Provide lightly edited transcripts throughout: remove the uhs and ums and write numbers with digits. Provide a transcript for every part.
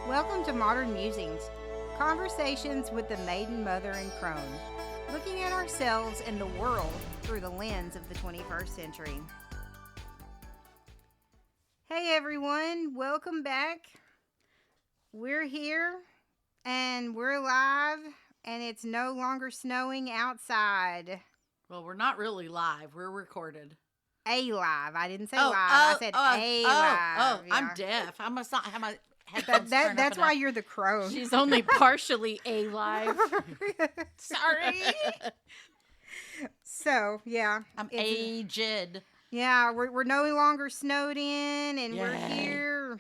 Welcome to Modern Musings, conversations with the maiden, mother, and crone, looking at ourselves and the world through the lens of the 21st century. Hey everyone, welcome back. We're here and we're live and it's no longer snowing outside. Well, we're not really live. We're recorded. Live. I didn't say live. I said live. Yeah. I'm deaf. I must not have my headphones turned up That's why enough. you're the crone. She's only partially alive. Sorry. So, yeah. I'm aged. Yeah, we're no longer snowed in, and Yay. we're here.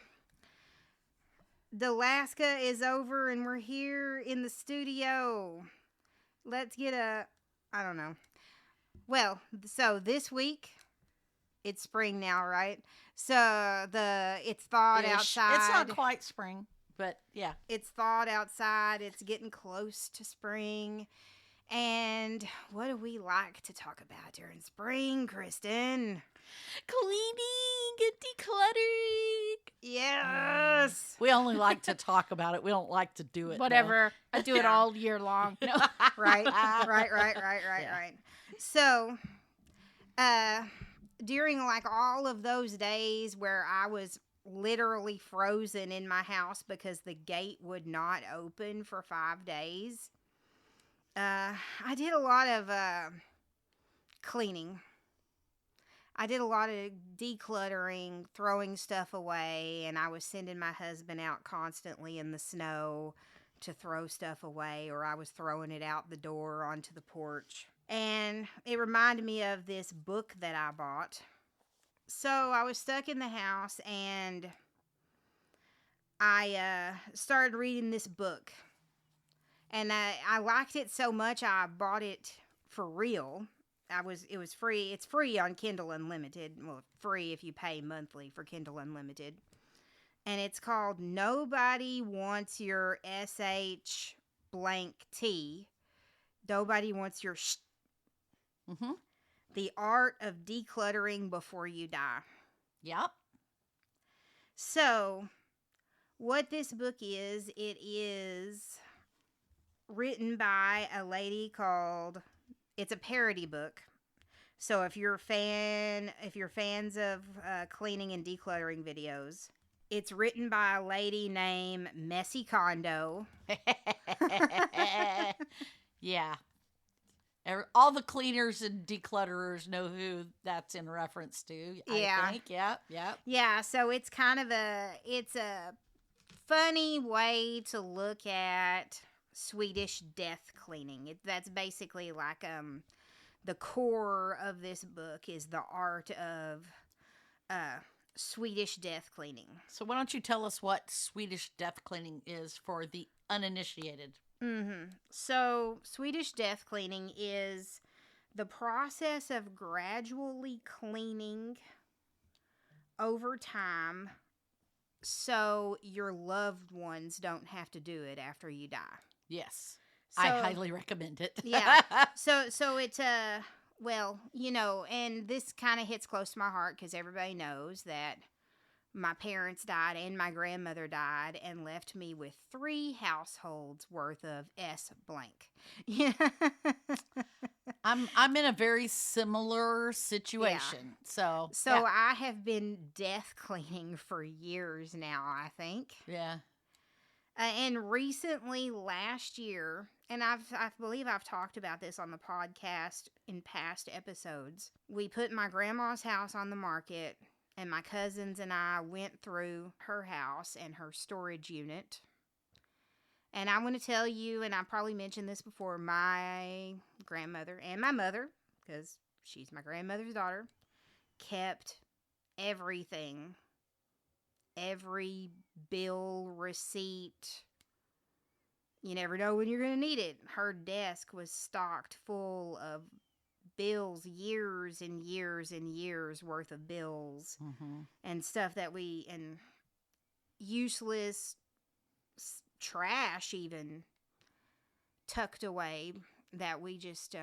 The Alaska is over, and we're here in the studio. Let's get I don't know. Well, so this week, it's spring now, right? So it's thawed outside. It's not quite spring, but yeah. It's thawed outside. It's getting close to spring. And what do we like to talk about during spring, Kristen? Cleaning and decluttering. Yes. We only like to talk about it. We don't like to do it. Whatever. I do it all year long. No. Right. Right. So, during like all of those days where I was literally frozen in my house because the gate would not open for 5 days, I did a lot of cleaning. I did a lot of decluttering, throwing stuff away, and I was sending my husband out constantly in the snow to throw stuff away, or I was throwing it out the door onto the porch. And it reminded me of this book that I bought. So I was stuck in the house, and I started reading this book. And I liked it so much, I bought it for real. It was free. It's free on Kindle Unlimited. Well, free if you pay monthly for Kindle Unlimited. And it's called Nobody Wants Your SH blank T. Nobody Wants Your sh. Mm-hmm. The Art of Decluttering Before You Die. Yep. So, what this book is, it is written by a lady called, it's a parody book. So if you're fans of cleaning and decluttering videos, it's written by a lady named Messy Condo. Yeah. All the cleaners and declutterers know who that's in reference to. I think. Yep. Yeah, so it's kind of it's a funny way to look at Swedish death cleaning. That's basically like the core of this book is the art of Swedish death cleaning. So why don't you tell us what Swedish death cleaning is for the uninitiated? Mm-hmm. So Swedish death cleaning is the process of gradually cleaning over time so your loved ones don't have to do it after you die. Yes. So, I highly recommend it. Yeah. So it's well, you know, and this kind of hits close to my heart because everybody knows that my parents died and my grandmother died and left me with 3 households worth of S blank. Yeah. I'm in a very similar situation. Yeah. So yeah. I have been death cleaning for years now, I think. Yeah. And recently, last year, and I believe I've talked about this on the podcast in past episodes, we put my grandma's house on the market, and my cousins and I went through her house and her storage unit. And I want to tell you, and I probably mentioned this before, my grandmother and my mother, because she's my grandmother's daughter, kept everything. Every bill, receipt. You never know when you're going to need it. Her desk was stocked full of bills, years and years and years worth of bills. Mm-hmm. And stuff that and useless trash even tucked away that we just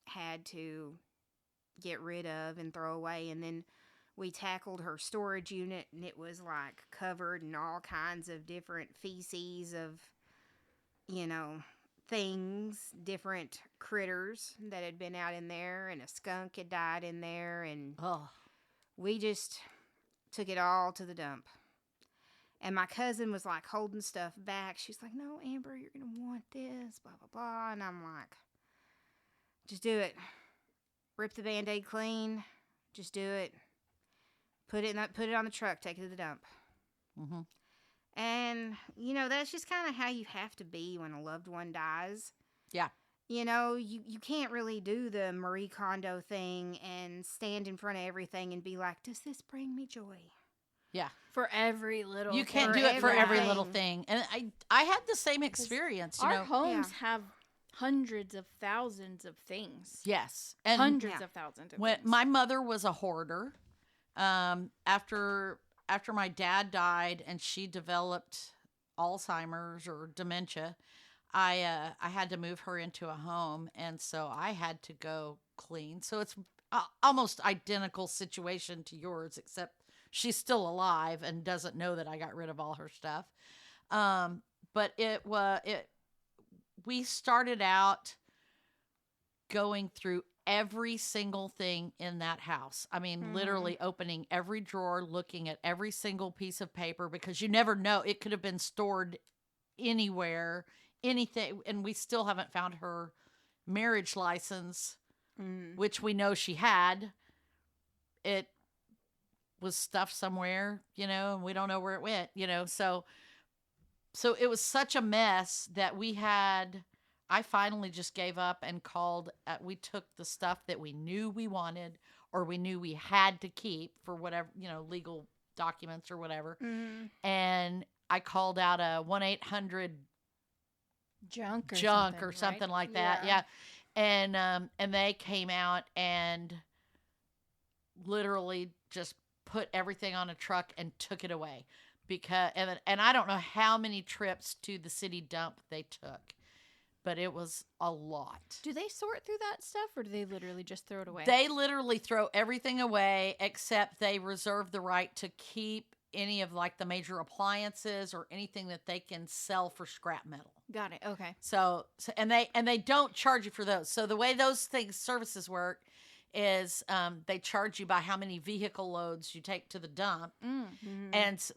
had to get rid of and throw away. And then We tackled her storage unit, and it was like covered in all kinds of different feces of, things, different critters that had been out in there, and a skunk had died in there, and we just took it all to the dump. And my cousin was like holding stuff back. She's like, "No, Amber, you're going to want this, blah, blah, blah." And I'm like, "Just do it. Rip the Band-Aid clean. Just do it. Put it on the truck. Take it to the dump." Mm-hmm. And, that's just kind of how you have to be when a loved one dies. Yeah. You can't really do the Marie Kondo thing and stand in front of everything and be like, "Does this bring me joy?" Yeah. For every little You can't thing. do it for every everything. little thing. And I had the same experience, Our homes have hundreds of thousands of things. Yes. And Hundreds of thousands of when things. my mother was a hoarder, after my dad died and she developed Alzheimer's or dementia, I had to move her into a home, and so I had to go clean. So it's almost identical situation to yours, except she's still alive and doesn't know that I got rid of all her stuff. But we started out going through every single thing in that house. I mean, literally opening every drawer, looking at every single piece of paper, because you never know. It could have been stored anywhere, anything. And we still haven't found her marriage license, which we know she had. It was stuffed somewhere, and we don't know where it went, So it was such a mess that I finally just gave up and called. We took the stuff that we knew we wanted or we knew we had to keep for whatever, legal documents or whatever. And I called out a 1-800 junk or something like that. Yeah. And they came out and literally just put everything on a truck and took it away, and I don't know how many trips to the city dump they took, but it was a lot. Do they sort through that stuff, or do they literally just throw it away? They literally throw everything away, except they reserve the right to keep any of like the major appliances or anything that they can sell for scrap metal. Got it. Okay. So and they don't charge you for those. So the way those services work is they charge you by how many vehicle loads you take to the dump,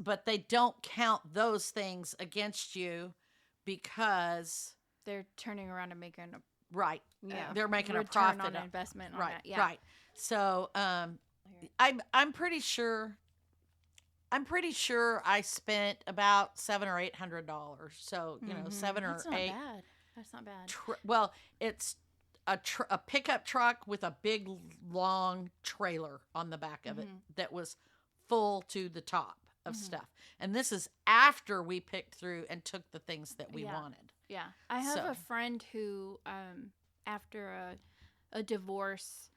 but they don't count those things against you because they're turning around and making they're making a return profit on investment on right, that. Yeah. Right. So I'm pretty sure I spent about $700 or $800. So $7 That's or not $8. bad. That's not bad. Well, it's a pickup truck with a big long trailer on the back of it that was full to the top of stuff. And this is after we picked through and took the things that we wanted. Yeah. I have a friend who, after a divorce,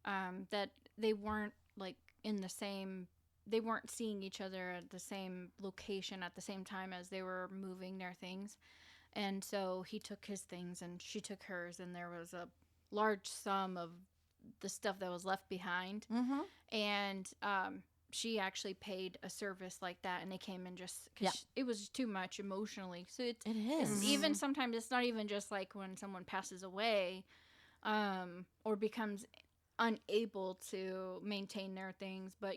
that they weren't like in the same, they weren't seeing each other at the same location at the same time as they were moving their things. And so he took his things and she took hers, and there was a large sum of the stuff that was left behind. And she actually paid a service like that, and they came and just, because it was too much emotionally. So it is. Even sometimes it's not even just like when someone passes away or becomes unable to maintain their things, but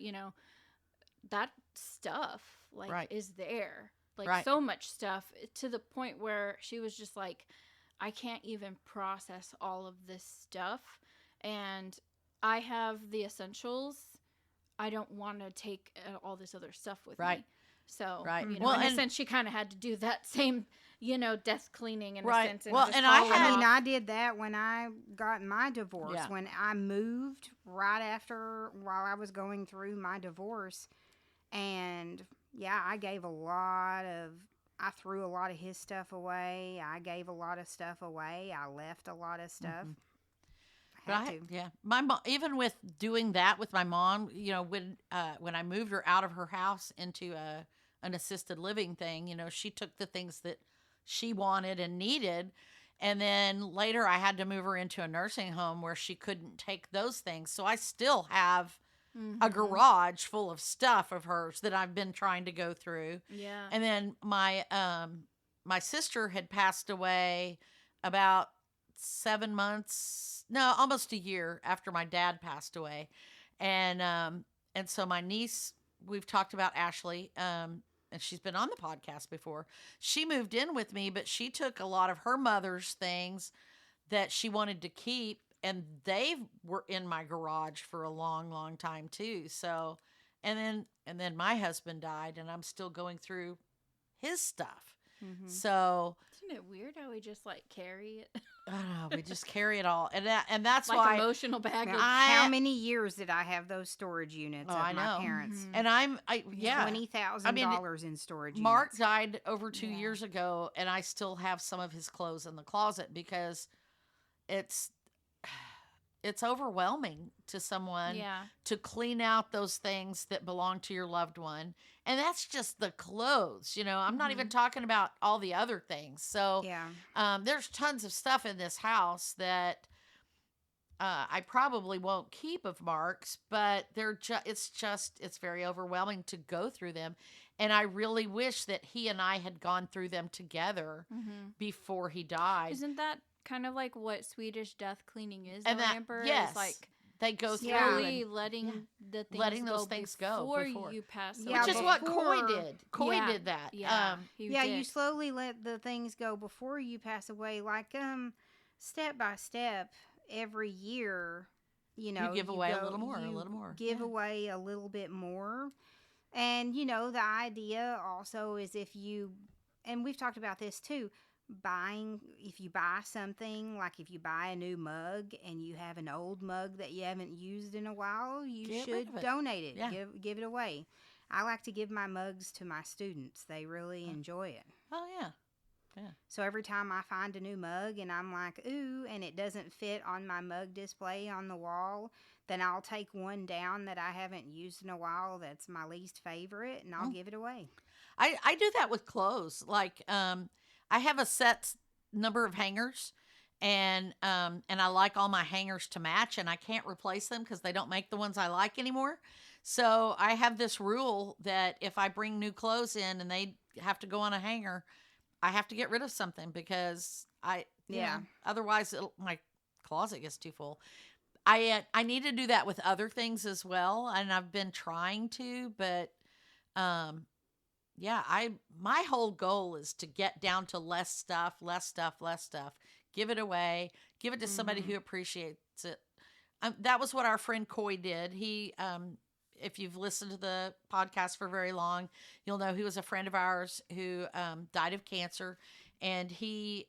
that stuff is there. So much stuff, to the point where she was just like, I can't even process all of this stuff, and I have the essentials. I don't want to take all this other stuff with me. So, in a sense, she kind of had to do that same, death cleaning in a sense. And I did that when I got my divorce. Yeah. When I moved right after, while I was going through my divorce, and I threw a lot of his stuff away. I gave a lot of stuff away. I left a lot of stuff. I had to. Yeah. My mom, even with doing that with my mom, when I moved her out of her house into an assisted living thing, she took the things that she wanted and needed. And then later I had to move her into a nursing home where she couldn't take those things. So I still have a garage full of stuff of hers that I've been trying to go through. Yeah. And then my sister had passed away about 7 months, no, almost a year after my dad passed away. And so my niece, we've talked about Ashley, and she's been on the podcast before. She moved in with me, but she took a lot of her mother's things that she wanted to keep, and they were in my garage for a long, long time too. So, and then my husband died, and I'm still going through his stuff. So, isn't it weird how we just like carry it? I don't know, we just carry it all, and that's like why emotional baggage. How many years did I have those storage units of I my know. parents? And yeah, $20,000 in storage Mark units. died over 2 years ago, and I still have some of his clothes in the closet because it's overwhelming to someone to clean out those things that belong to your loved one. And that's just the clothes, I'm not even talking about all the other things. So there's tons of stuff in this house that I probably won't keep of Mark's, but it's very overwhelming to go through them. And I really wish that he and I had gone through them together before he died. Isn't that kind of like what Swedish Death Cleaning is? And that, Amber? yes, is like they go through slowly letting those things go before you pass away. which is what Coy did. Coy did that. You slowly let the things go before you pass away, like step by step. Every year, you give away a little more. Give away a little bit more. And, the idea also is and we've talked about this too, if you buy something, like if you buy a new mug and you have an old mug that you haven't used in a while, you should donate it. Yeah. Give it away. I like to give my mugs to my students. They really enjoy it. Oh, yeah. Yeah. So every time I find a new mug and I'm like, ooh, and it doesn't fit on my mug display on the wall, then I'll take one down that I haven't used in a while that's my least favorite, and I'll give it away. I do that with clothes. Like, I have a set number of hangers, and I like all my hangers to match, and I can't replace them because they don't make the ones I like anymore. So I have this rule that if I bring new clothes in and they have to go on a hanger, I have to get rid of something because otherwise my closet gets too full. I need to do that with other things as well, and I've been trying to, but my whole goal is to get down to less stuff. Give it away. Give it to somebody who appreciates it. That was what our friend Coy did. He if you've listened to the podcast for very long, you'll know he was a friend of ours who died of cancer, and he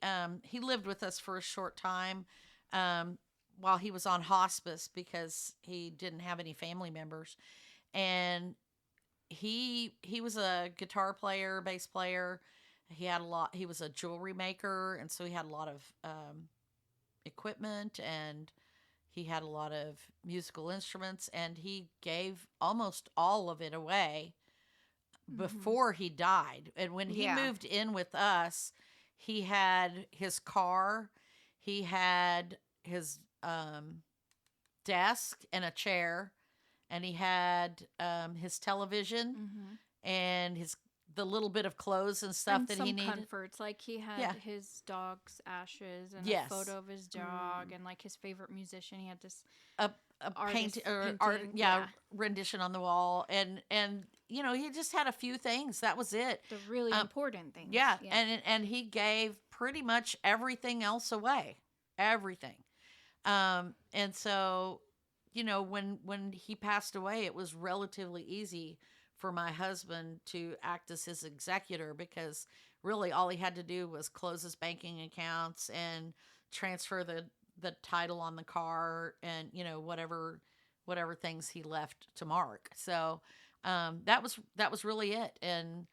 lived with us for a short time while he was on hospice because he didn't have any family members. And he was a guitar player, bass player. He was a jewelry maker, and so he had a lot of equipment, and he had a lot of musical instruments, and he gave almost all of it away before he died. And when he moved in with us, he had his car, he had his desk and a chair, and he had his television and the little bit of clothes and stuff that he needed. Comforts, like he had his dog's ashes and a photo of his dog and like his favorite musician. He had this painting, rendition on the wall, and he just had a few things. That was it. The really important things. Yeah. And he gave pretty much everything else away. Everything. And so, when he passed away, it was relatively easy for my husband to act as his executor because really all he had to do was close his banking accounts and transfer the title on the car and, whatever things he left to Mark. So, that was really it. And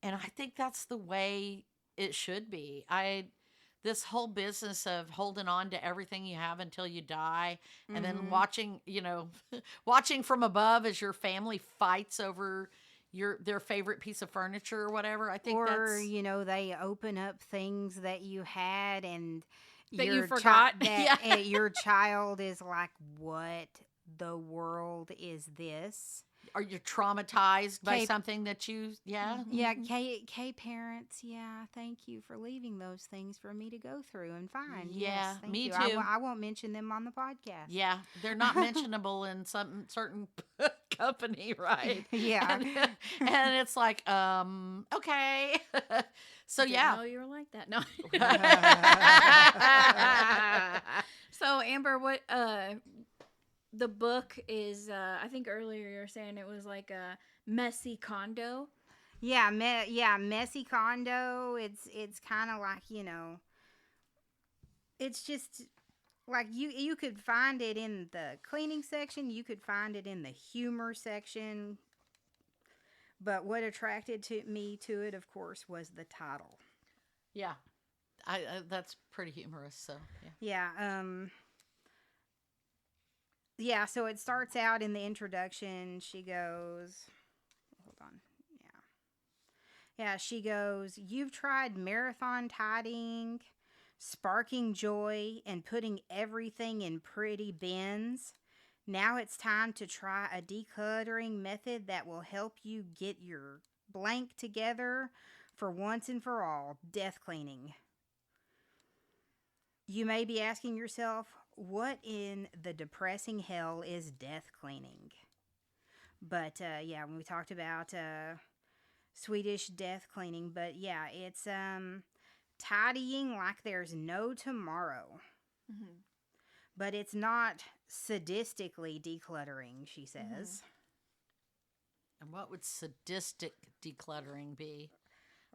I think that's the way it should be. This whole business of holding on to everything you have until you die and then watching from above as your family fights over their favorite piece of furniture or whatever. I think they open up things that you had and that you forgot. Your child is like, what the world is this. Are you traumatized by K- something that you, yeah? Yeah, K parents, yeah, thank you for leaving those things for me to go through and find. Yeah, Yes, thank me you. too. I won't mention them on the podcast. Yeah, they're not mentionable in some certain company, right? Yeah. And it's like, okay. So Didn't yeah. know you were like that. No. So Amber, what the book is? I think earlier you were saying it was like a messy condo. Yeah, Messy Condo. It's kind of like, it's just like you could find it in the cleaning section, you could find it in the humor section. But what attracted me to it, of course, was the title. Yeah. I that's pretty humorous, so yeah. Yeah, yeah, so it starts out in the introduction. She goes, hold on. Yeah, she goes, "You've tried marathon tidying, sparking joy, and putting everything in pretty bins. Now it's time to try a decluttering method that will help you get your blank together for once and for all, death cleaning. You may be asking yourself, what in the depressing hell is death cleaning?" But yeah, when we talked about Swedish Death Cleaning, but yeah, it's tidying like there's no tomorrow. Mm-hmm. But it's not sadistically decluttering, she says. And what would sadistic decluttering be?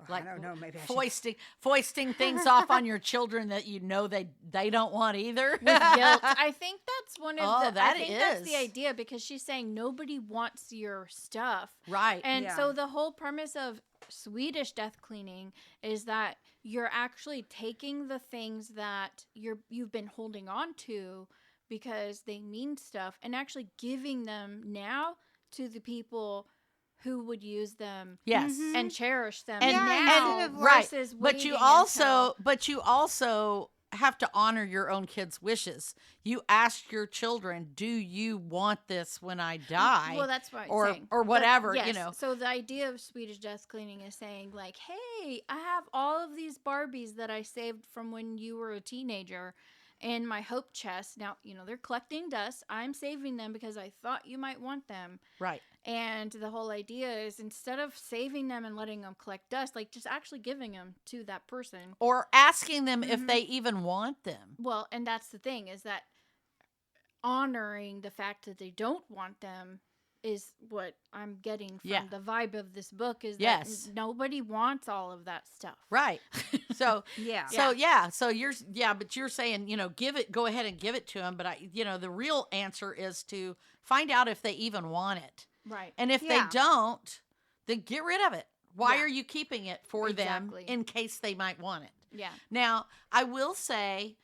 I don't know. Maybe I foisting things off on your children that you know they don't want either. With guilt. I think that's one of Oh, the. that I think that's is. the idea, because she's saying nobody wants your stuff, Right. and Yeah. so the whole premise of Swedish death cleaning is that you're actually taking the things that you've been holding on to because they mean stuff, and actually giving them now to the people who would use them Yes. Mhm. and cherish them And- now and- right. versus But you waiting also have to honor your own kids' wishes. You ask your children, "Do you want this when I die?" Well, that's what I'm or saying. or But whatever, yes, you know. So the idea of Swedish death cleaning is saying, like, hey, I have all of these Barbies that I saved from when you were a teenager in my hope chest. Now, they're collecting dust. I'm saving them because I thought you might want them. Right. And the whole idea is, instead of saving them and letting them collect dust, like, just actually giving them to that person. Or asking them if Mhm. they even want them. Well, and that's the thing, is that honoring the fact that they don't want them is what I'm getting from Yeah. the vibe of this book, is that Yes. nobody wants all of that stuff. Right. So Yeah. but you're saying, go ahead and give it to them, but the real answer is to find out if they even want it. Right. And if Yeah. they don't, then get rid of it. Why Yeah. are you keeping it for Exactly. them in case they might want it? Yeah. Now, I will say,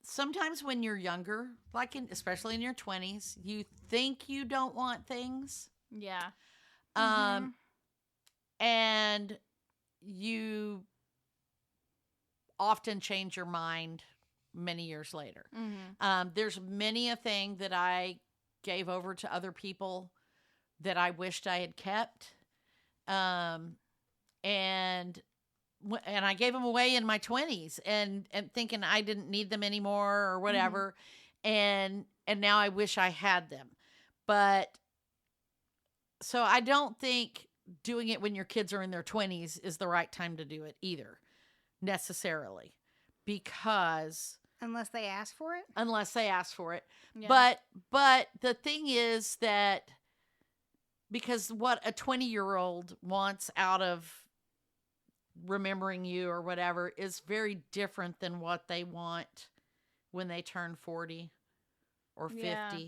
sometimes when you're younger, especially in your 20s, you think you don't want things. Yeah. And you often change your mind many years later. Mm-hmm. There's many a thing that I gave over to other people that I wished I had kept. And I gave them away in my 20s and thinking I didn't need them anymore or whatever. And now I wish I had them. But so I don't think doing it when your kids are in their 20s is the right time to do it either, necessarily, because Unless they ask for it. Yeah. But the thing is that, because what a 20-year-old wants out of remembering you or whatever is very different than what they want when they turn 40 or 50 Yeah.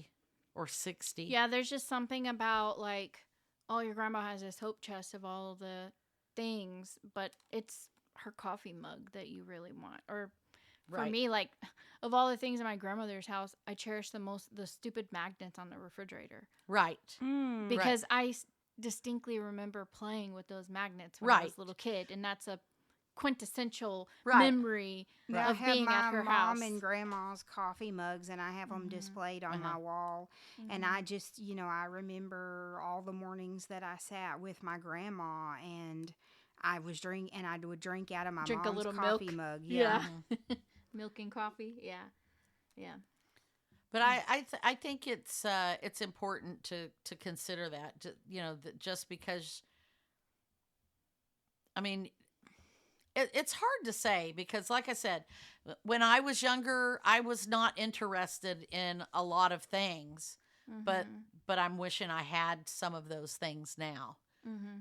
or 60. Yeah, there's just something about, like, oh, your grandma has this hope chest of all the things, but it's her coffee mug that you really want. Or for Right. me, like, of all the things in my grandmother's house, I cherish the most the stupid magnets on the refrigerator. Right. Because I distinctly remember playing with those magnets when I was Right. a little kid, and that's a quintessential Right. memory Yeah, I of have being my at her mom house. and grandma's coffee mugs, and I have them displayed on my wall. And I just, I remember all the mornings that I sat with my grandma, and I would drink out of my Drink a mom's little coffee milk. mug. Yeah. Milk and coffee. Yeah. Yeah. But I think it's important to consider that, that just because, I mean, it's hard to say because, like I said, when I was younger, I was not interested in a lot of things, but I'm wishing I had some of those things now.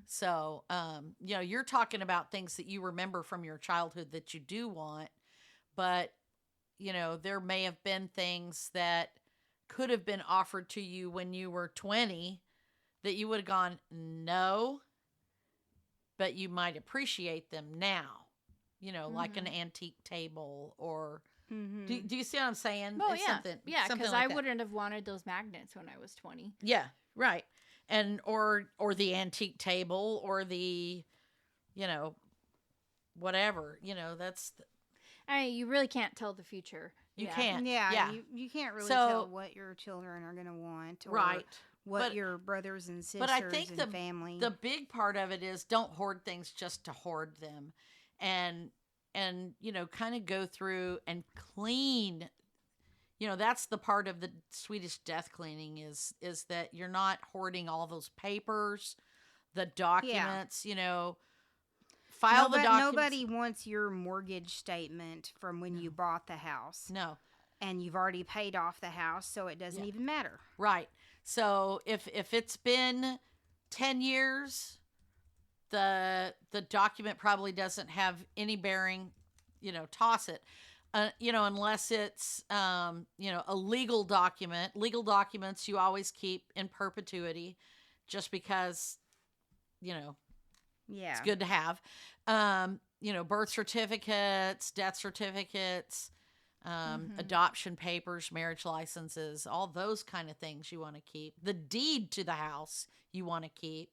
So, you're talking about things that you remember from your childhood that you do want, but there may have been things that could have been offered to you when you were 20 that you would have gone, no, but you might appreciate them now, like an antique table or, do you see what I'm saying? Oh, It's yeah. something, Yeah, something because like I that. wouldn't have wanted those magnets when I was 20. Yeah, right. And, or the antique table or the, whatever, that's, You really can't tell the future. you Yeah. can't. Yeah, Yeah. you can't really So- tell what your children are going to want, or Right. what But- your brothers and sisters But I think and family. the big part of it is don't hoard things just to hoard them, and kind of go through and clean. That's the part of the Swedish death cleaning is that you're not hoarding all those papers, the documents. File the documents. Nobody wants your mortgage statement from when you bought the house. No. And you've already paid off the house, so it doesn't even matter. Right. So if it's been 10 years, the document probably doesn't have any bearing, toss it. Unless it's a legal document. Legal documents you always keep in perpetuity just because Yeah. it's good to have. Birth certificates, death certificates, adoption papers, marriage licenses, all those kind of things you want to keep. The deed to the house you want to keep.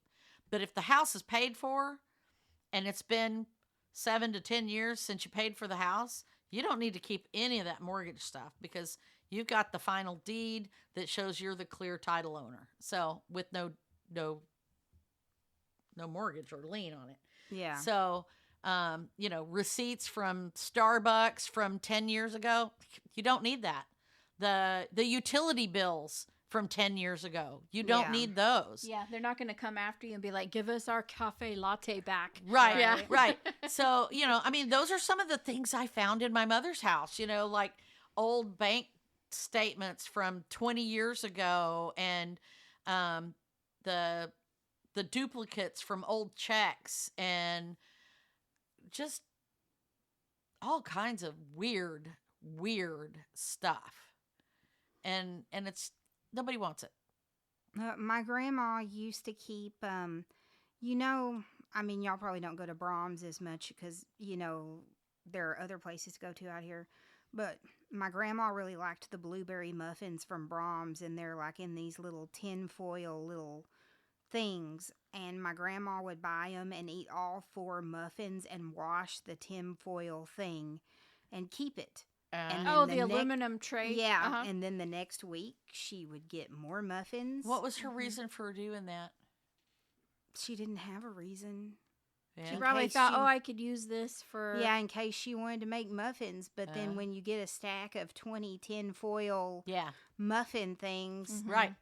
But if the house is paid for and it's been 7 to 10 years since you paid for the house, you don't need to keep any of that mortgage stuff because you've got the final deed that shows you're the clear title owner. So with no mortgage or lien on it. Yeah. So, receipts from Starbucks from 10 years ago, you don't need that. The utility bills from 10 years ago, you don't need those. Yeah, they're not going to come after you and be like, give us our cafe latte back. Right, Yeah. right. So, those are some of the things I found in my mother's house, like old bank statements from 20 years ago and the duplicates from old checks and just all kinds of weird stuff. And it's nobody wants it. My grandma used to keep, y'all probably don't go to Brahms as much because, there are other places to go to out here. But my grandma really liked the blueberry muffins from Brahms, and they're like in these little tin foil little things. And my grandma would buy them and eat all 4 muffins and wash the tin foil thing and keep it. And then the aluminum tray. Yeah, Uh-huh. and then the next week she would get more muffins. What was her reason for doing that? She didn't have a reason. Yeah. She probably case thought, she- I could use this for... Yeah, in case she wanted to make muffins. But then when you get a stack of 20 tin foil muffin things, Right.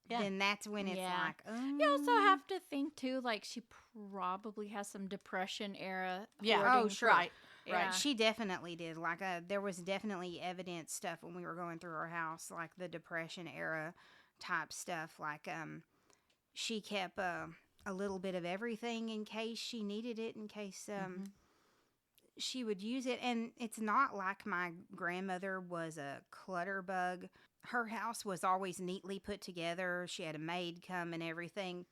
Yeah. then that's when it's like, oh. You also have to think, too, like, she probably has some Depression era Yeah. hoarding. Oh, sure. Right. Yeah. She definitely did. Like, there was definitely evidence stuff when we were going through her house, like the Depression era type stuff. Like, she kept a little bit of everything in case she needed it, in case she would use it. And it's not like my grandmother was a clutter bug. Her house was always neatly put together. She had a maid come and everything.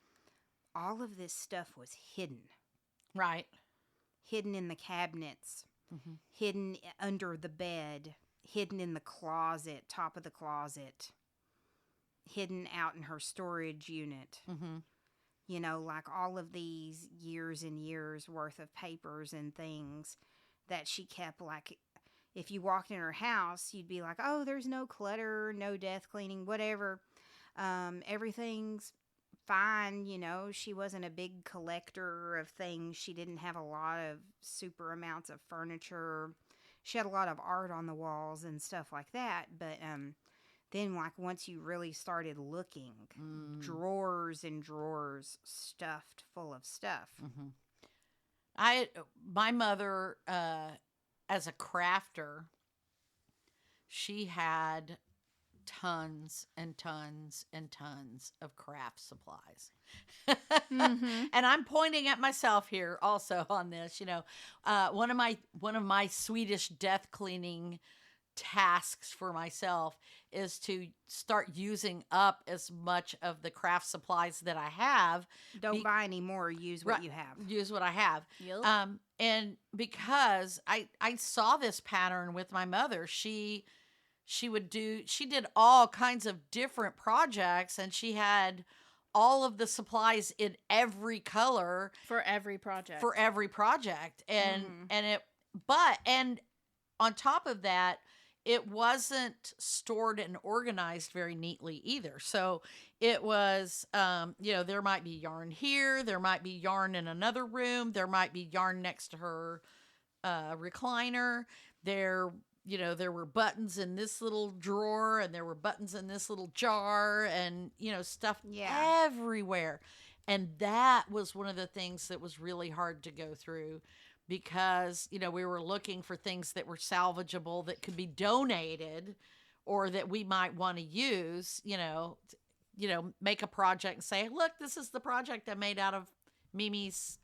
All of this stuff was hidden. Right. Hidden in the cabinets, hidden under the bed, hidden in the closet, top of the closet, hidden out in her storage unit. like all of these years and years worth of papers and things that she kept. Like, if you walked in her house, you'd be like, oh, there's no clutter, no death cleaning, whatever. Everything's fine. She wasn't a big collector of things. She didn't have a lot of super amounts of furniture. She had a lot of art on the walls and stuff like that. But then, like, once you really started looking, drawers and drawers stuffed full of stuff. My mother, as a crafter, she had tons and tons and tons of craft supplies. And I'm pointing at myself here also on this. One of my Swedish death cleaning tasks for myself is to start using up as much of the craft supplies that I have. Don't buy any more. Use what you have. Use what I have. Yep. And because I saw this pattern with my mother, she did all kinds of different projects, and she had all of the supplies in every color For every project. And and on top of that, it wasn't stored and organized very neatly either. So it was, there might be yarn here, there might be yarn in another room, there might be yarn next to her recliner. There were buttons in this little drawer, and there were buttons in this little jar, and, stuff everywhere. And that was one of the things that was really hard to go through, because, we were looking for things that were salvageable, that could be donated, or that we might want to use, make a project and say, look, this is the project I made out of Mimi's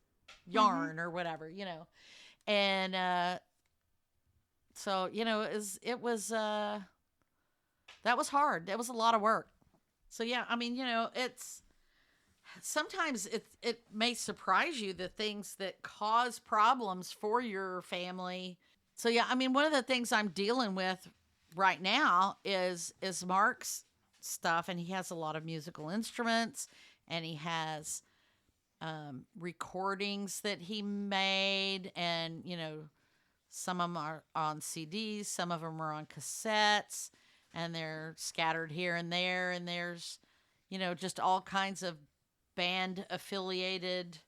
yarn or whatever, And so, it was that was hard. That was a lot of work. So, yeah, I mean, it's sometimes it may surprise you, the things that cause problems for your family. So, yeah, I mean, one of the things I'm dealing with right now is Mark's stuff, and he has a lot of musical instruments, and he has recordings that he made, and, some of them are on CDs, some of them are on cassettes, and they're scattered here and there, and there's, just all kinds of band affiliated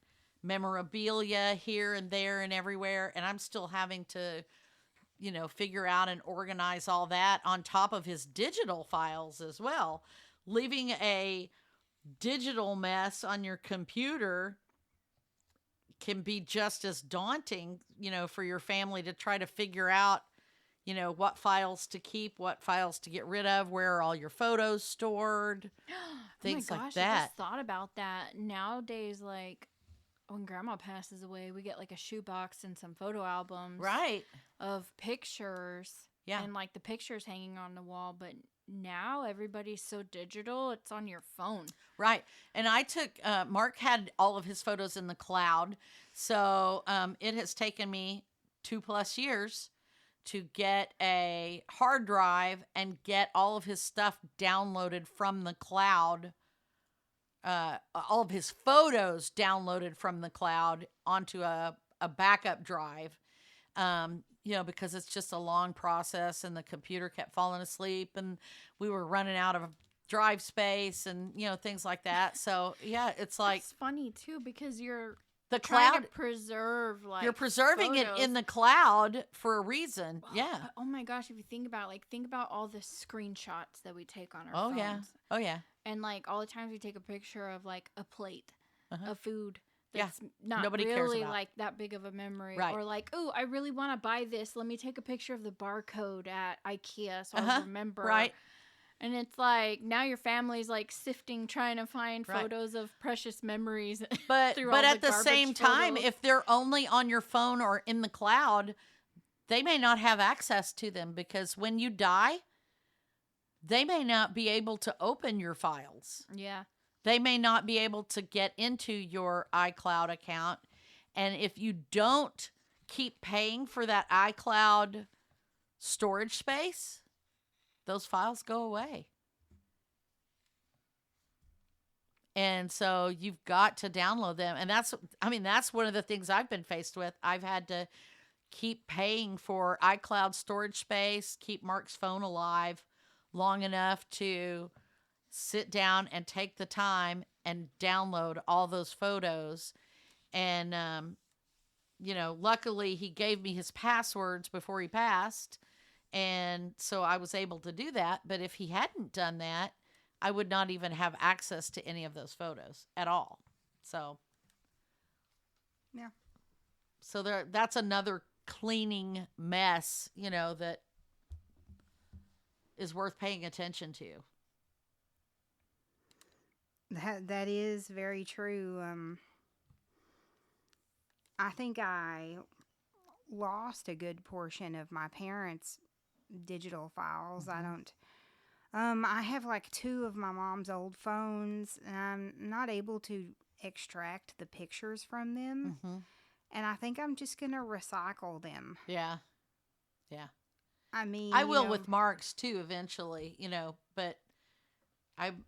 memorabilia here and there and everywhere, and I'm still having to figure out and organize all that on top of his digital files as well. Leaving a digital mess on your computer can be just as daunting, for your family to try to figure out, what files to keep, what files to get rid of, where are all your photos stored, things oh my gosh, like that. I just thought about that. Nowadays, like, when grandma passes away, we get like a shoebox and some photo albums of pictures. Yeah. And like the pictures hanging on the wall. But now everybody's so digital, it's on your phone. Right. And I took, Mark had all of his photos in the cloud. So it has taken me 2+ years to get a hard drive and get all of his stuff downloaded from the cloud. All of his photos downloaded from the cloud onto a backup drive, because it's just a long process, and the computer kept falling asleep, and we were running out of drive space, and, things like that. So, yeah, it's like... It's funny, too, because you're the trying cloud to preserve, like, you're preserving photos. it in the cloud for a reason. Yeah. Oh, my gosh, if you think about all the screenshots that we take on our phones. Oh, yeah. And, like, all the times we take a picture of, like, a plate of food Yeah. that's not Nobody cares really, about. like, that big of a memory. Right. Or, like, oh, I really want to buy this. Let me take a picture of the barcode at IKEA so I'll remember. Right. And it's like, now your family's, like, sifting, trying to find Right. photos of precious memories. But through all at the garbage same time, photos. if they're only on your phone or in the cloud, they may not have access to them, because when you die, they may not be able to open your files. Yeah. They may not be able to get into your iCloud account. And if you don't keep paying for that iCloud storage space, those files go away. And so you've got to download them. And that's one of the things I've been faced with. I've had to keep paying for iCloud storage space, keep Mark's phone alive long enough to sit down and take the time and download all those photos. And, luckily he gave me his passwords before he passed. And so I was able to do that. But if he hadn't done that, I would not even have access to any of those photos at all. So, yeah. So that's another cleaning mess, that is worth paying attention to. That is very true. I think I lost a good portion of my parents' digital files. I don't. I have like 2 of my mom's old phones, and I'm not able to extract the pictures from them. And I think I'm just gonna recycle them. Yeah. I mean, I will with Mark's too eventually, but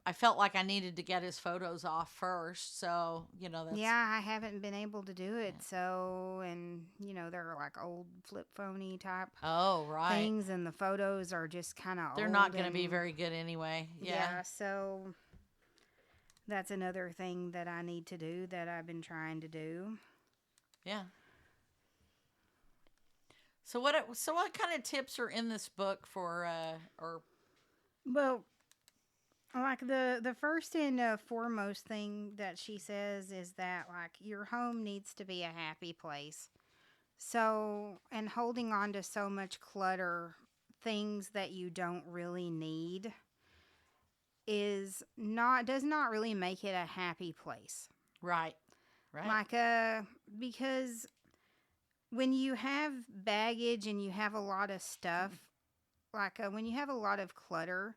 I felt like I needed to get his photos off first, so that's... Yeah, I haven't been able to do it. So, and they're like old flip phony type. Oh, right. Things, and the photos are just kind of. They're not going to be very good anyway. Yeah. So that's another thing that I need to do that I've been trying to do. Yeah. So what kind of tips are in this book for Well, like the first and foremost thing that she says is that like your home needs to be a happy place. So, and holding on to so much clutter, things that you don't really need, does not really make it a happy place. Right. Like because when you have baggage and you have a lot of stuff, like when you have a lot of clutter,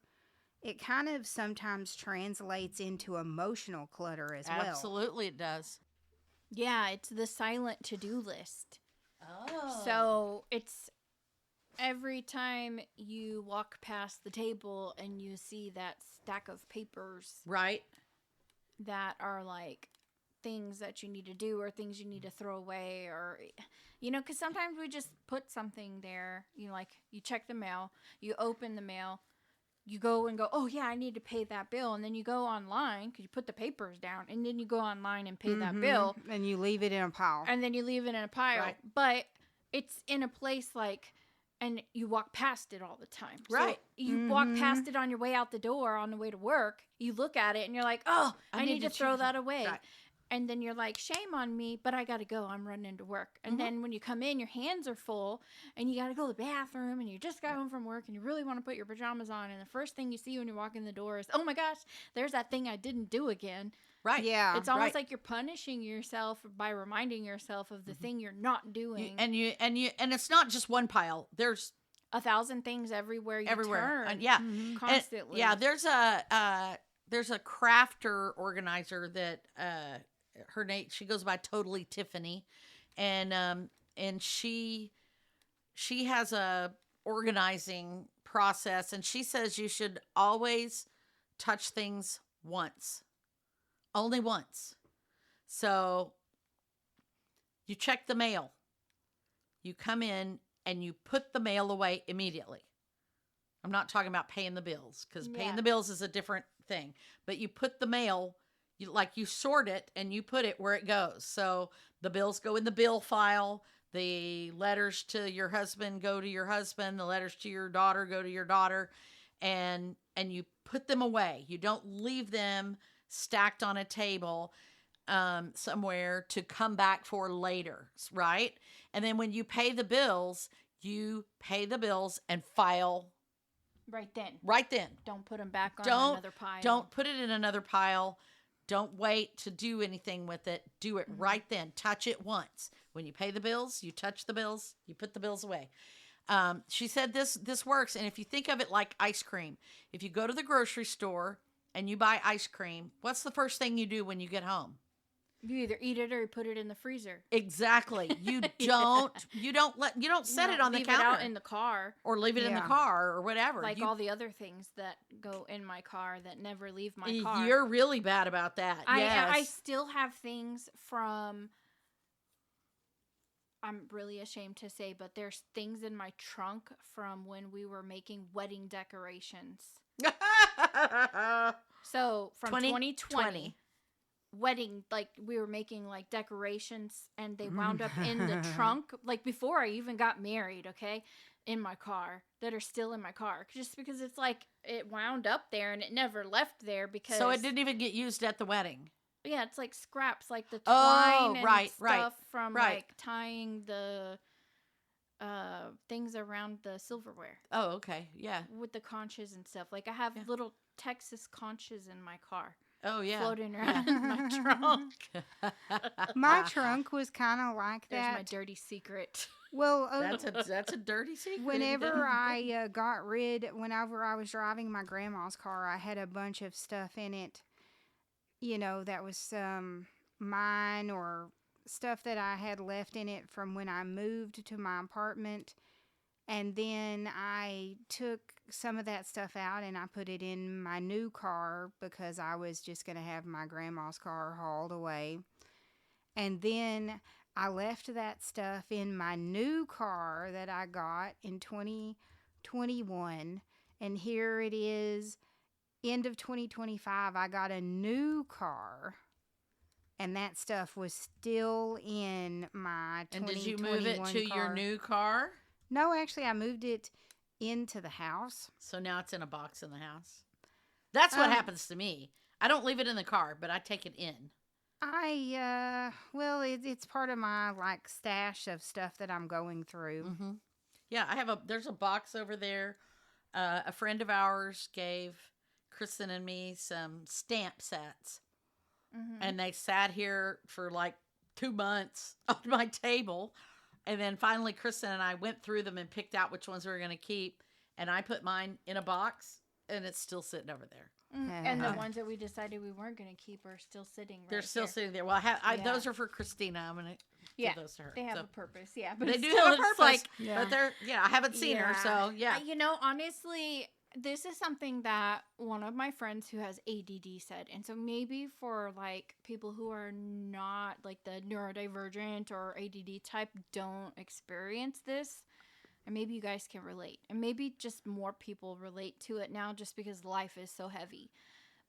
it kind of sometimes translates into emotional clutter as well. Absolutely it does. Yeah, it's the silent to-do list. Oh. So it's every time you walk past the table and you see that stack of papers. Right. That are like things that you need to do or things you need to throw away, or because sometimes we just put something there, like you check the mail, you open the mail, you go and go, oh yeah, I need to pay that bill, and then you go online because you put the papers down, and then you go online and pay that bill, and you leave it in a pile, Right. But it's in a place like, and you walk past it all the time. Right. So you walk past it on your way out the door, on the way to work. You look at it and you're like, oh, I need to throw that away. Right. And then you're like, shame on me, but I got to go. I'm running to work. And then when you come in, your hands are full and you got to go to the bathroom and you just got home from work and you really want to put your pajamas on. And the first thing you see when you walk in the door is, oh my gosh, there's that thing I didn't do again. Right. Yeah. It's almost like you're punishing yourself by reminding yourself of the thing you're not doing. And it's not just one pile. There's 1,000 things everywhere you turn. Yeah. Constantly. There's a crafter organizer that her name, she goes by Totally Tiffany, and she has a organizing process, and she says you should always touch things once. Only once. So you check the mail. You come in and you put the mail away immediately. I'm not talking about paying the bills, because paying the bills is a different thing. But you put the mail, you sort it and you put it where it goes. So the bills go in the bill file. The letters to your husband go to your husband. The letters to your daughter go to your daughter. And you put them away. You don't leave them stacked on a table somewhere to come back for later, right? And then when you pay the bills and file right then. Don't put them back on another pile. Don't put it in another pile. Don't wait to do anything with it. Do it right then. Touch it once. When you pay the bills, you touch the bills, you put the bills away. She said this works. And if you think of it like ice cream, if you go to the grocery store and you buy ice cream, what's the first thing you do when you get home? You either eat it or you put it in the freezer. Exactly. You don't set it on the leave counter it out in the car. or leave it in the car or whatever. Like all the other things that go in my car that never leave my car. You're really bad about that. I still have things from, I'm really ashamed to say, but there's things in my trunk from when we were making wedding decorations. So from 2020. Wedding, like we were making like decorations and they wound up in the trunk, like before I even got married, okay, in my car, that are still in my car, just because it's like it wound up there and it never left there because so it didn't even get used at the wedding. Yeah, it's like scraps, like the twine and stuff right, from like tying the things around the silverware. Oh, okay, yeah, with the conches and stuff. Like I have little Texas conches in my car. Oh, yeah. Floating around in my trunk. My trunk was kind of like that. There's my dirty secret. Well, that's a dirty secret. Whenever I whenever I was driving my grandma's car, I had a bunch of stuff in it, that was mine or stuff that I had left in it from when I moved to my apartment. And then I took some of that stuff out and I put it in my new car because I was just going to have my grandma's car hauled away. And then I left that stuff in my new car that I got in 2021. And here it is, end of 2025, I got a new car. And that stuff was still in my 2021 car. And did you move it to your new car? No, actually, I moved it into the house. So now it's in a box in the house? That's what happens to me. I don't leave it in the car, but I take it in. It's part of my, like, stash of stuff that I'm going through. Mm-hmm. Yeah, there's a box over there. A friend of ours gave Kristen and me some stamp sets. Mm-hmm. And they sat here for, like, 2 months on my table. And then finally, Kristen and I went through them and picked out which ones we were going to keep. And I put mine in a box, and it's still sitting over there. And the ones that we decided we weren't going to keep are still sitting right They're still there. sitting there. Well, those are for Christina. I'm going to give those to her. They have a purpose, but they do still, have a purpose. Like, but I haven't seen her, so yeah. Honestly, this is something that one of my friends who has ADD said. And so maybe for like people who are not like the neurodivergent or ADD type don't experience this. And maybe you guys can relate. And maybe just more people relate to it now just because life is so heavy.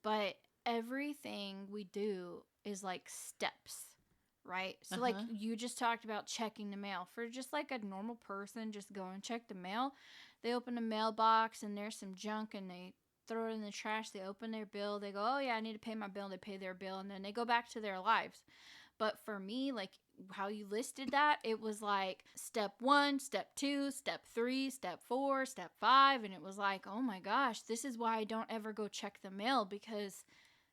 But everything we do is like steps, right? So like you just talked about checking the mail. For just like a normal person, just go and check the mail. They open the mailbox and there's some junk and they throw it in the trash. They open their bill. They go, oh yeah, I need to pay my bill. They pay their bill and then they go back to their lives. But for me, like how you listed that, it was like step 1, step 2, step 3, step 4, step 5. And it was like, oh my gosh, this is why I don't ever go check the mail because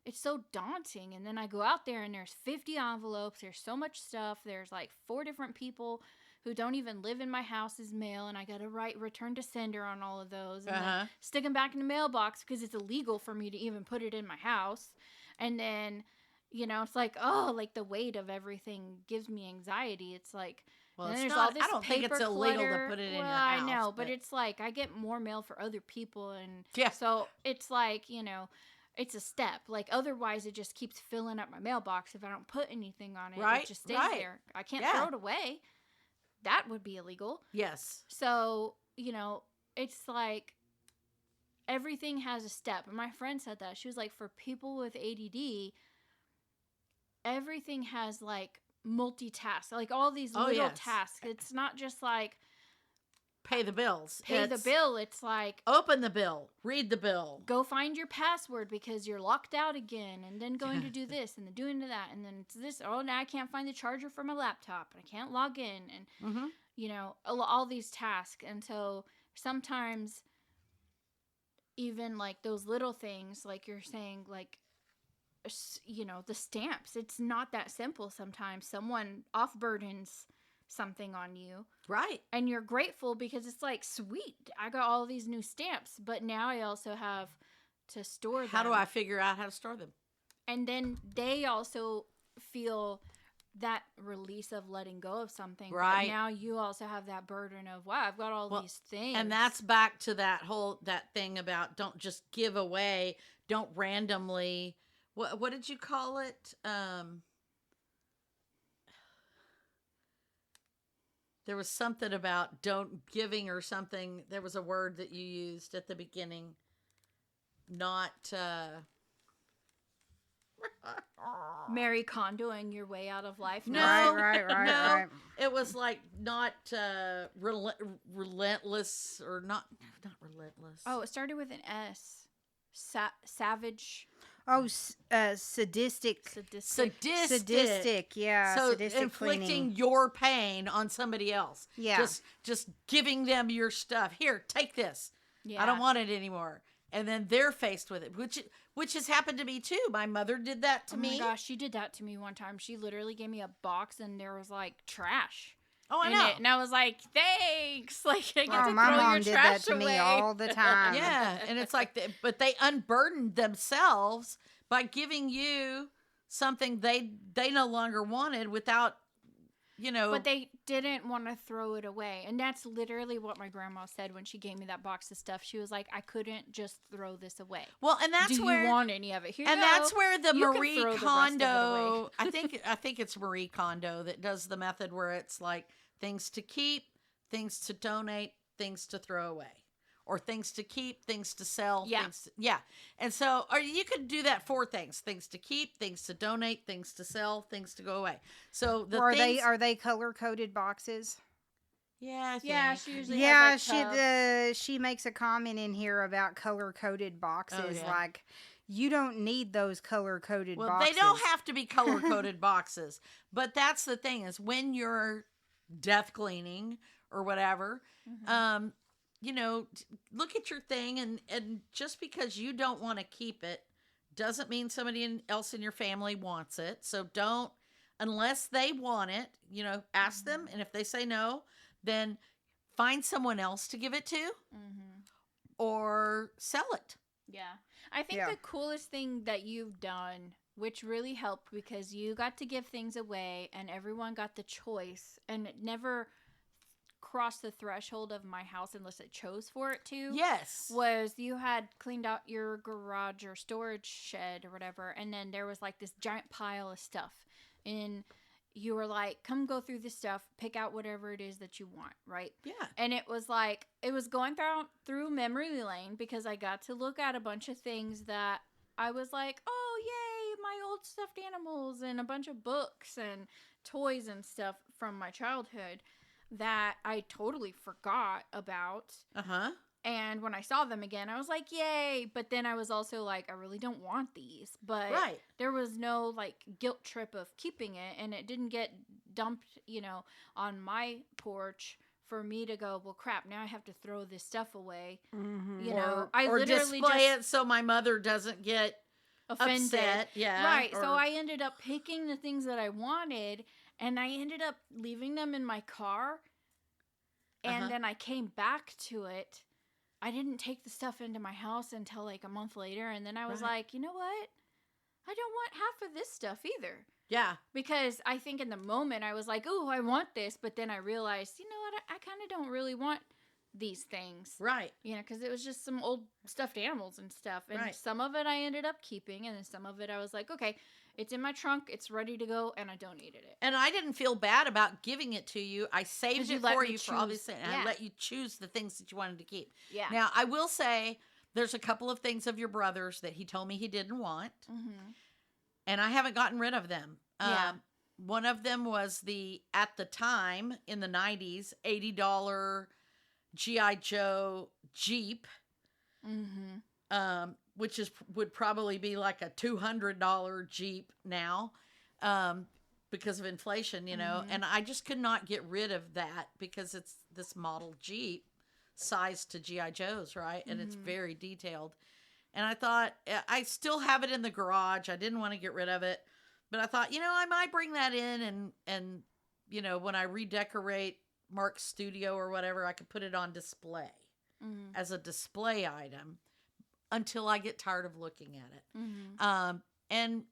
it's so daunting. And then I go out there and there's 50 envelopes. There's so much stuff. There's like 4 different people who don't even live in my house's mail, and I got to write return to sender on all of those, and then stick them back in the mailbox because it's illegal for me to even put it in my house. And then, it's like, like the weight of everything gives me anxiety. It's like, well, and it's there's not, all this I don't think it's illegal to put it in your house. I know, but it's like I get more mail for other people, and so it's like, it's a step. Like, otherwise, it just keeps filling up my mailbox if I don't put anything on it. Right, it just stays there. I can't throw it away. That would be illegal. Yes. So, it's like everything has a step. And my friend said that. She was like, for people with ADD, everything has like multitask. Like all these little tasks. It's not just like pay the bills. The bill. It's like open the bill, read the bill, go find your password because you're locked out again, and then going to do this and then doing that, and then it's this. Oh, now I can't find the charger for my laptop, and I can't log in, and all these tasks. And so sometimes even like those little things, like you're saying, like the stamps. It's not that simple. Sometimes someone off burdens something on you, right? And you're grateful because it's like, sweet, I got all these new stamps, but now I also have to store them. How do I figure out how to store them? And then they also feel that release of letting go of something. Right. But now you also have that burden of, wow, I've got all these things. And that's back to that thing about don't just give away, don't randomly, what did you call it? There was something about don't giving or something. There was a word that you used at the beginning. Not Mary Condoing your way out of life. No, Right. it was like not relentless or not relentless. Oh, it started with an S. Savage. Oh, sadistic. Sadistic. Yeah. So sadistic inflicting cleaning. your pain on somebody else. Yeah. Just giving them your stuff. Here, take this. Yeah. I don't want it anymore. And then they're faced with it, which has happened to me too. My mother did that to me. Oh my gosh, she did that to me one time. She literally gave me a box and there was like trash. Oh, I in know. it. And I was like, thanks. Like, I get to my throw mom your did trash that to away. me all the time. Yeah, and it's like, but they unburdened themselves by giving you something they no longer wanted without, But they didn't want to throw it away. And that's literally what my grandma said when she gave me that box of stuff. She was like, I couldn't just throw this away. Well, and that's Do where you want any of it? Here and you go. that's where the You can Marie throw the rest of it away. Kondo. I think it's Marie Kondo that does the method where it's like things to keep, things to donate, things to throw away, or things to keep, things to sell. Yeah. And so, or you could do that for things to keep, things to donate, things to sell, things to go away. So the Are they color coded boxes? Yeah, I think. Yeah, she usually Yeah, has like she makes a comment in here about color coded boxes. Oh, yeah. Like, you don't need those color coded Well, boxes. they don't have to be color coded boxes, but that's the thing is when you're death cleaning or whatever, look at your thing and just because you don't want to keep it doesn't mean somebody else in your family wants it. So don't, unless they want it, ask them. And if they say no, then find someone else to give it to or sell it. Yeah. I think the coolest thing that you've done, which really helped because you got to give things away and everyone got the choice and it never crossed the threshold of my house unless it chose for it to. Yes. Was you had cleaned out your garage or storage shed or whatever, and then there was like this giant pile of stuff. And you were like, come go through this stuff, pick out whatever it is that you want, right? Yeah. And it was like, it was going through memory lane because I got to look at a bunch of things that I was like, oh, yay, my old stuffed animals and a bunch of books and toys and stuff from my childhood that I totally forgot about. Uh-huh. And when I saw them again, I was like, yay. But then I was also like, I really don't want these. But there was no like guilt trip of keeping it. And it didn't get dumped, on my porch for me to go, well, crap, now I have to throw this stuff away. Mm-hmm. I or literally display it so my mother doesn't get offended. Upset. Yeah. Right. So I ended up picking the things that I wanted. And I ended up leaving them in my car. And then I came back to it. I didn't take the stuff into my house until like a month later. And then I was like, you know what? I don't want half of this stuff either. Yeah. Because I think in the moment I was like, oh, I want this. But then I realized, you know what? I kind of don't really want these things. Right. Because it was just some old stuffed animals and stuff. And some of it I ended up keeping. And then some of it I was like, okay, it's in my trunk. It's ready to go. And I donated it. And I didn't feel bad about giving it to you. I saved it for you for all these things. And I let you choose the things that you wanted to keep. Yeah. Now, I will say there's a couple of things of your brother's that he told me he didn't want. Mm-hmm. And I haven't gotten rid of them. Yeah. One of them was at the time in the 90s, $80 G.I. Joe Jeep. Mm-hmm. Which would probably be like a $200 Jeep now, because of inflation, and I just could not get rid of that because it's this model Jeep sized to G.I. Joe's, right? And it's very detailed. And I thought, I still have it in the garage. I didn't want to get rid of it, but I thought, I might bring that in and when I redecorate Mark's studio or whatever, I could put it on display as a display item. Until I get tired of looking at it. Mm-hmm. And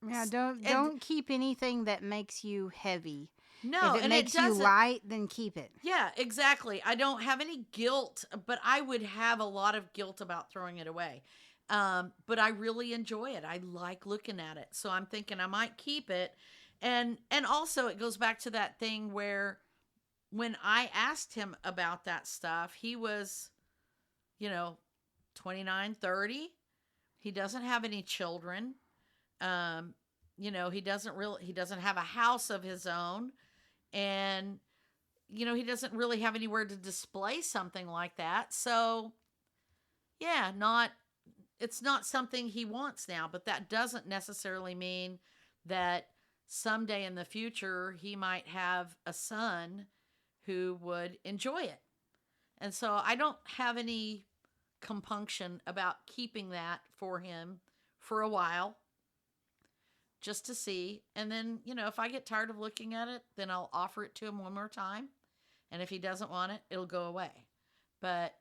Yeah, And don't keep anything that makes you heavy. no, If it and makes it you doesn't. light, then keep it. Yeah, exactly. I don't have any guilt, but I would have a lot of guilt about throwing it away. But I really enjoy it. I like looking at it. So I'm thinking I might keep it. And also it goes back to that thing where when I asked him about that stuff, he was, you know, 29, 30. He doesn't have any children. Um, he doesn't have a house of his own. And he doesn't really have anywhere to display something like that. So, yeah, it's not something he wants now, but that doesn't necessarily mean that someday in the future he might have a son who would enjoy it. And so I don't have any compunction about keeping that for him for a while just to see. And then, if I get tired of looking at it, then I'll offer it to him one more time. And if he doesn't want it, it'll go away. But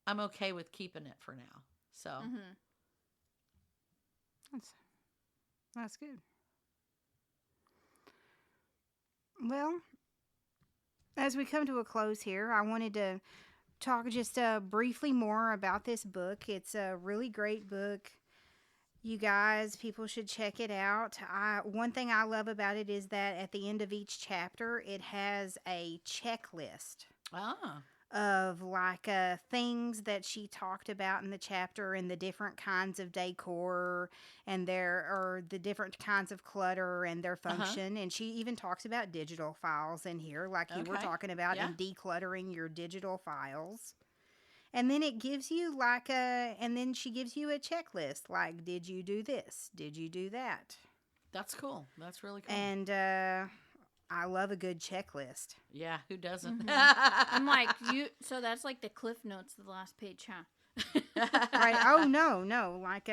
I'm okay with keeping it for now. So That's good. Well, as we come to a close here, I wanted to talk just briefly more about this book. It's a really great book. You guys, people should check it out. One thing I love about it is that at the end of each chapter, it has a checklist of like things that she talked about in the chapter and the different kinds of decor and the different kinds of clutter and their function. And she even talks about digital files in here, like you were talking about, and decluttering your digital files. And then it gives you and then she gives you a checklist, like, did you do this? Did you do that? That's cool. That's really cool. And I love a good checklist. Yeah, who doesn't? I'm like, so that's like the cliff notes of the last page, huh? Right. Oh, no. Like,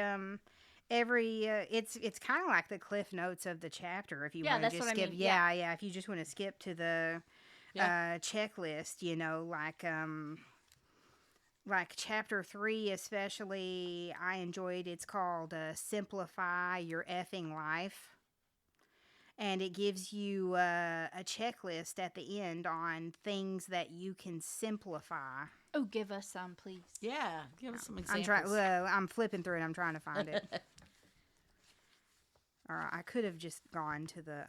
it's kind of like the cliff notes of the chapter if you want to just skip. Yeah. If you just want to skip to the checklist, like chapter 3 especially, I enjoyed. It's called Simplify Your Effing Life. And it gives you a checklist at the end on things that you can simplify. Oh, give us some, please. Yeah, give us some examples. I'm flipping through it. I'm trying to find it. Or I could have just gone to the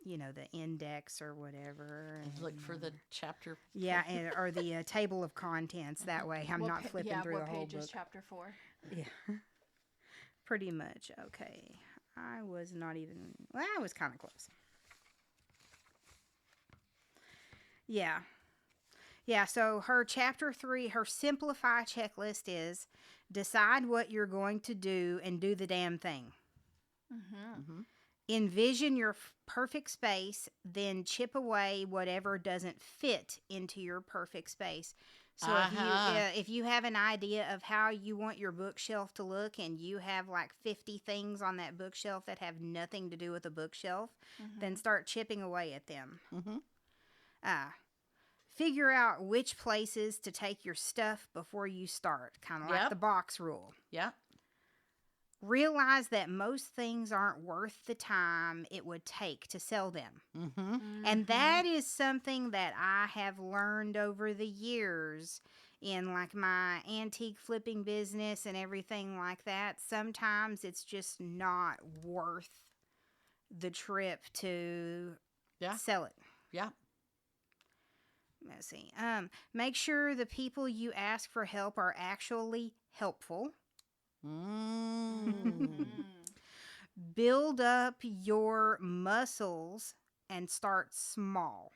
the index or whatever. And look for the chapter. Yeah, or the table of contents. That way I'm not flipping through the whole book. What page is chapter 4? Yeah. Pretty much. Okay. I was not even... Well, I was kind of close. Yeah. Yeah, so her chapter 3, her simplify checklist is decide what you're going to do and do the damn thing. Envision your perfect space, then chip away whatever doesn't fit into your perfect space. So if you have an idea of how you want your bookshelf to look and you have like 50 things on that bookshelf that have nothing to do with the bookshelf, then start chipping away at them. Figure out which places to take your stuff before you start, kind of like the box rule. Yeah. Realize that most things aren't worth the time it would take to sell them. And that is something that I have learned over the years in like my antique flipping business and everything like that. Sometimes it's just not worth the trip to sell it. Yeah. Let's see. Make sure the people you ask for help are actually helpful. Build up your muscles and start small.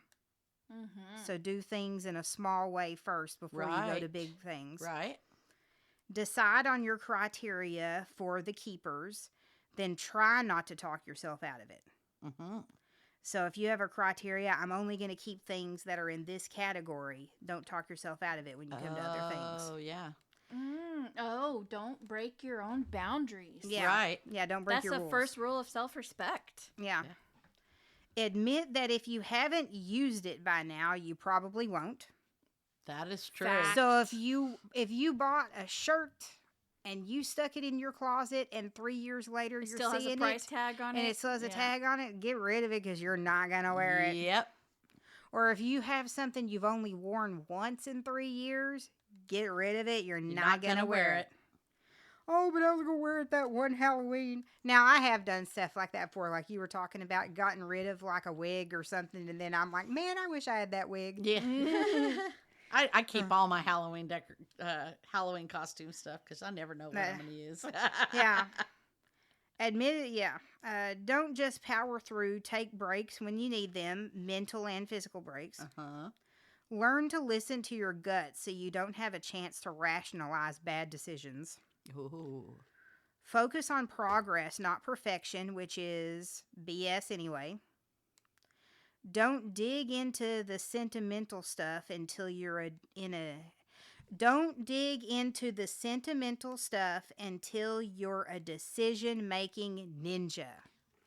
So do things in a small way first before you go to big things. Right. Decide on your criteria for the keepers, then try not to talk yourself out of it. So if you have a criteria, I'm only going to keep things that are in this category. Don't talk yourself out of it when you come to other things. Oh, yeah. Don't break your own boundaries. Yeah. Right. Yeah, don't break your rules. That's the first rule of self-respect. Yeah. Admit that if you haven't used it by now, you probably won't. That is true. So if you bought a shirt and you stuck it in your closet, and 3 years later It you're still has seeing a price it, tag on it. and it still has a Yeah. tag on it, get rid of it because you're not going to wear it. Yep. Or if you have something you've only worn once in 3 years, get rid of it. You're not going to wear it. Oh, but I was going to wear it that one Halloween. Now, I have done stuff like that before, like you were talking about, gotten rid of like a wig or something, and then I'm like, man, I wish I had that wig. Yeah. I keep all my Halloween costume stuff because I never know what I'm going to use. Yeah. Admit it, yeah. Don't just power through. Take breaks when you need them, mental and physical breaks. Uh-huh. Learn to listen to your gut so you don't have a chance to rationalize bad decisions. Ooh. Focus on progress, not perfection, which is BS anyway. Don't dig into the sentimental stuff until you're Don't dig into the sentimental stuff until you're a decision-making ninja.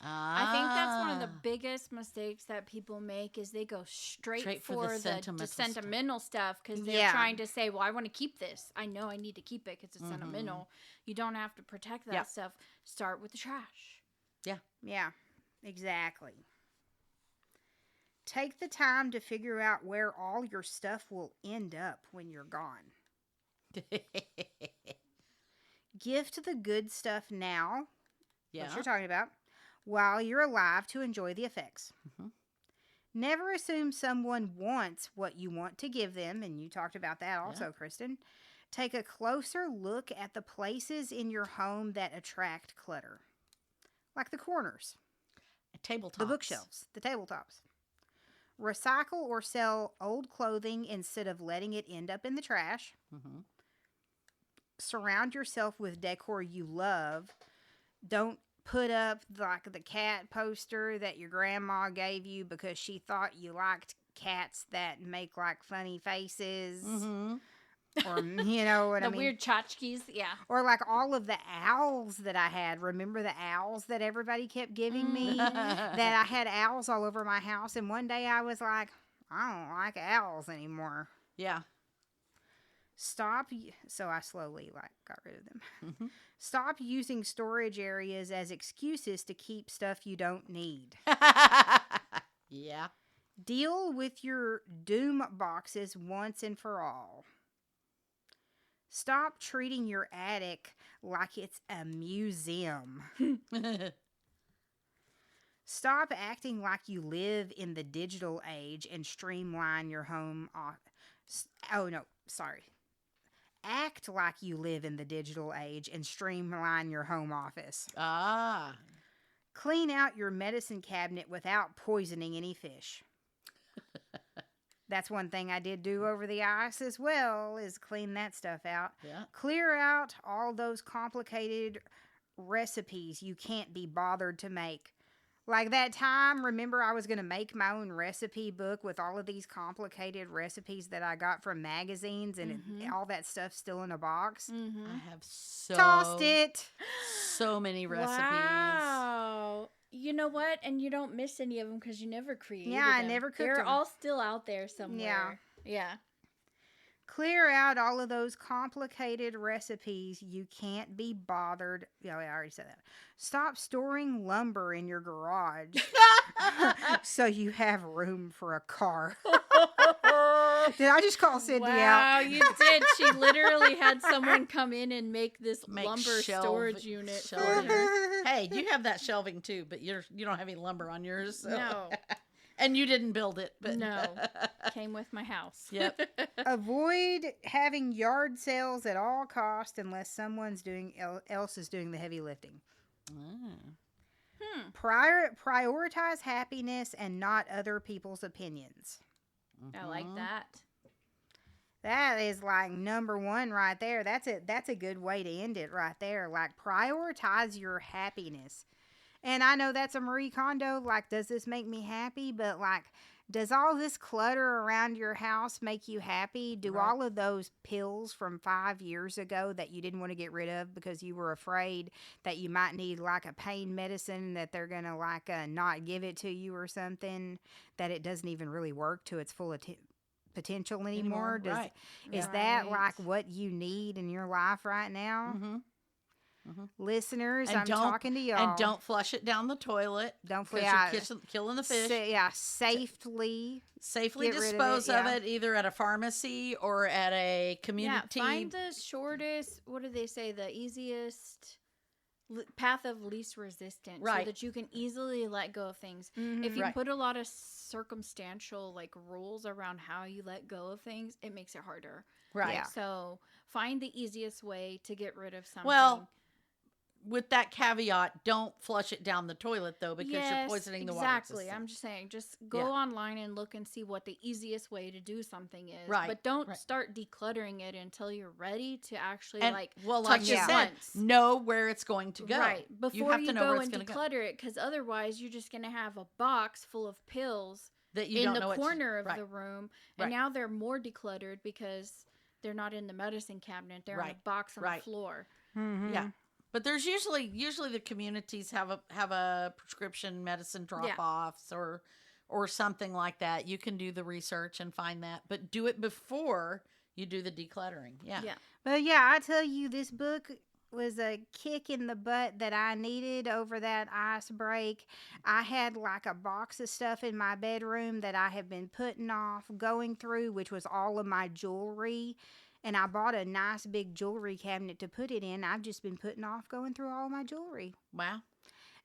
I think that's one of the biggest mistakes that people make is they go straight for the sentimental stuff because they're trying to say, well, I want to keep this. I know I need to keep it because it's sentimental. You don't have to protect that stuff. Start with the trash. Yeah. Yeah, exactly. Take the time to figure out where all your stuff will end up when you're gone. Gift the good stuff now, what you're talking about, while you're alive to enjoy the effects. Mm-hmm. Never assume someone wants what you want to give them, and you talked about that also, Kristen. Take a closer look at the places in your home that attract clutter, like the corners, tabletops, the bookshelves, the tabletops. Recycle or sell old clothing instead of letting it end up in the trash. Mm-hmm. Surround yourself with decor you love. Don't put up like the cat poster that your grandma gave you because she thought you liked cats that make like funny faces. Mm-hmm. Or, you know what I mean? The weird tchotchkes, yeah. Or like all of the owls that I had. Remember the owls that everybody kept giving me? That I had owls all over my house. And one day I was like, I don't like owls anymore. Yeah. So I slowly got rid of them. Mm-hmm. Stop using storage areas as excuses to keep stuff you don't need. Yeah. Deal with your doom boxes once and for all. Stop treating your attic like it's a museum. Stop acting like you live in the digital age and streamline your home. Act like you live in the digital age and streamline your home office. Clean out your medicine cabinet without poisoning any fish. That's one thing I did do over the ice as well, is clean that stuff out. Yeah. Clear out all those complicated recipes you can't be bothered to make. Like that time, remember I was going to make my own recipe book with all of these complicated recipes that I got from magazines and all that stuff still in a box? Mm-hmm. I have tossed it. So many recipes. Wow. You know what? And you don't miss any of them because you never created them. I never cooked them. They're all still out there somewhere. Yeah. Clear out all of those complicated recipes you can't be bothered. Yeah, I already said that. Stop storing lumber in your garage so you have room for a car. Did I just call Cindy out? Wow, you did. She literally had someone come in and make this lumber storage unit. Hey, you have that shelving too, but you don't have any lumber on yours. So. No. And you didn't build it. But no. Came with my house. Yep. Avoid having yard sales at all costs unless someone else is doing the heavy lifting. Prioritize happiness and not other people's opinions. I like that. That is like number one right there. That's a good way to end it right there. Like, prioritize your happiness. And I know that's a Marie Kondo, like, does this make me happy? But, like, does all this clutter around your house make you happy? Do all of those pills from 5 years ago that you didn't want to get rid of because you were afraid that you might need, like, a pain medicine that they're going to, like, not give it to you or something, that it doesn't even really work to its full potential anymore. Right. Is Yeah. that Right. like what you need in your life right now? Mm-hmm. Listeners, And I'm don't- talking to y'all. And don't flush it down the toilet. Don't Because you're killing the fish. Safely Safely get rid of it, dispose of yeah. it either at a pharmacy or at a community. Yeah, find the shortest, what do they say, the easiest path of least resistance, Right. so that you can easily let go of things. Mhm. If you Right. put a lot of circumstantial like rules around how you let go of things, it makes it harder. Right. Yeah. So find the easiest way to get rid of something. Well, with that caveat, don't flush it down the toilet though, because you're Yes, poisoning the water exactly. system. I'm just saying, just go Yeah. online and look and see what the easiest way to do something is. Right, But don't right. start decluttering it until you're ready to actually And like well, touch like it you said, once. know where it's going to go. Right. Before have you, to know go where it's and gonna go. declutter it, because otherwise you're just going to have a box full of pills That you in don't the know what to- corner of right. the room. Right. And now they're more decluttered because they're not in the medicine cabinet. They're in a Right. box on Right. the floor. Mhm. Yeah. But there's usually the communities have a prescription medicine drop offs or something like that. You can do the research and find that, but do it before you do the decluttering. Yeah. Yeah. But yeah, I tell you, this book was a kick in the butt that I needed over that ice break. I had like a box of stuff in my bedroom that I have been putting off going through, which was all of my jewelry. And I bought a nice big jewelry cabinet to put it in. I've just been putting off going through all my jewelry. Wow.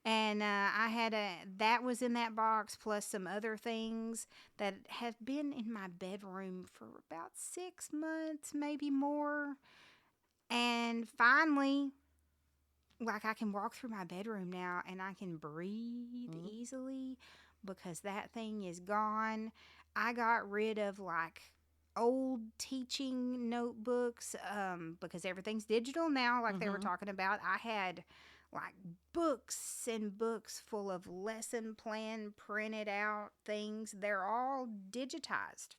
And I had that was in that box, plus some other things that have been in my bedroom for about 6 months, maybe more. And finally, like, I can walk through my bedroom now and I can breathe easily because that thing is gone. I got rid of like old teaching notebooks because everything's digital now, like they were talking about. I had like books and books full of lesson plan printed out things. They're all digitized.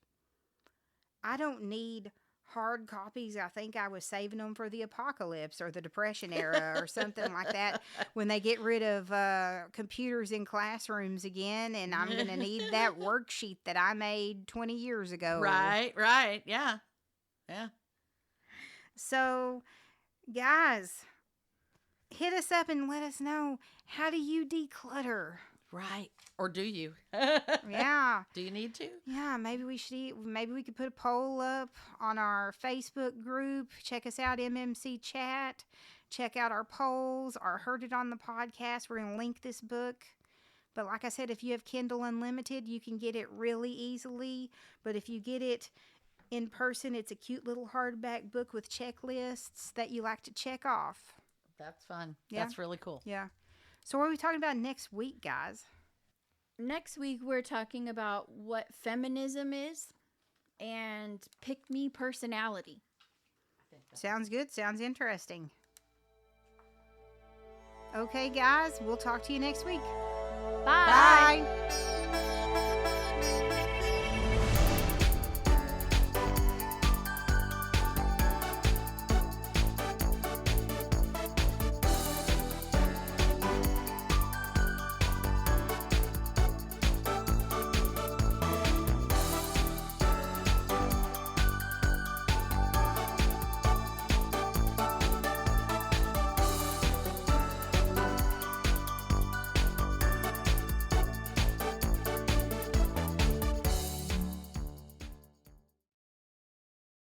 I don't need hard copies. I think I was saving them for the apocalypse or the Depression era or something like that, when they get rid of computers in classrooms again, and I'm going to need that worksheet that I made 20 years ago. Right. Yeah. Yeah. So, guys, hit us up and let us know, how do you declutter? Right. Or do you? Yeah. Do you need to? Yeah, maybe we could put a poll up on our Facebook group. Check us out, MMC Chat. Check out our polls or heard it on the podcast. We're going to link this book. But like I said, if you have Kindle Unlimited, you can get it really easily. But if you get it in person, it's a cute little hardback book with checklists that you like to check off. That's fun. Yeah. That's really cool. Yeah. So what are we talking about next week, guys? Next week, we're talking about what feminism is and pick-me personality. Sounds good. Sounds interesting. Okay, guys, we'll talk to you next week. Bye. Bye.